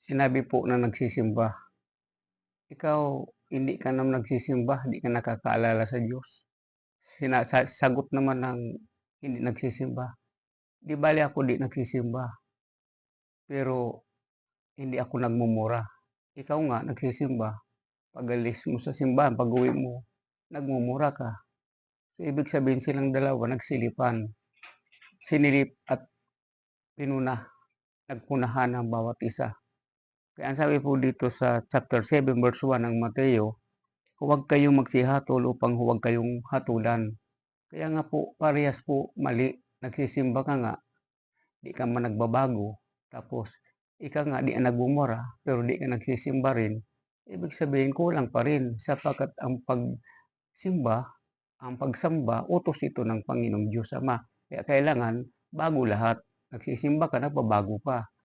Sinabi po ng nagsisimba, "Ikaw hindi ka naman nagsisimba, di ka nakakaalala sa Diyos." Sagot naman ng hindi nagsisimba, "Di bale ako di nagsisimba, pero hindi ako nagmumura. Ikaw nga nagsisimba, pag-alis mo sa simbahan, pag-uwi mo, nagmumura ka." So, ibig sabihin silang dalawa nagsilipan, sinilip at nagpunahan ang bawat isa. Kaya ang sabi po dito sa chapter 7 verse 1 ng Mateo, huwag kayong magsihatol upang huwag kayong hatulan. Kaya nga po parehas po mali, nagsisimba ka nga, di ka man nagbabago, tapos ika nga di ka nagmumura, pero di ka nagsisimba rin, ibig sabihin kulang pa rin sapagkat ang pagsamba, utos ito ng Panginoong Diyos Ama. Kaya kailangan bago lahat. Nagsisimba ka, nagbabago ka.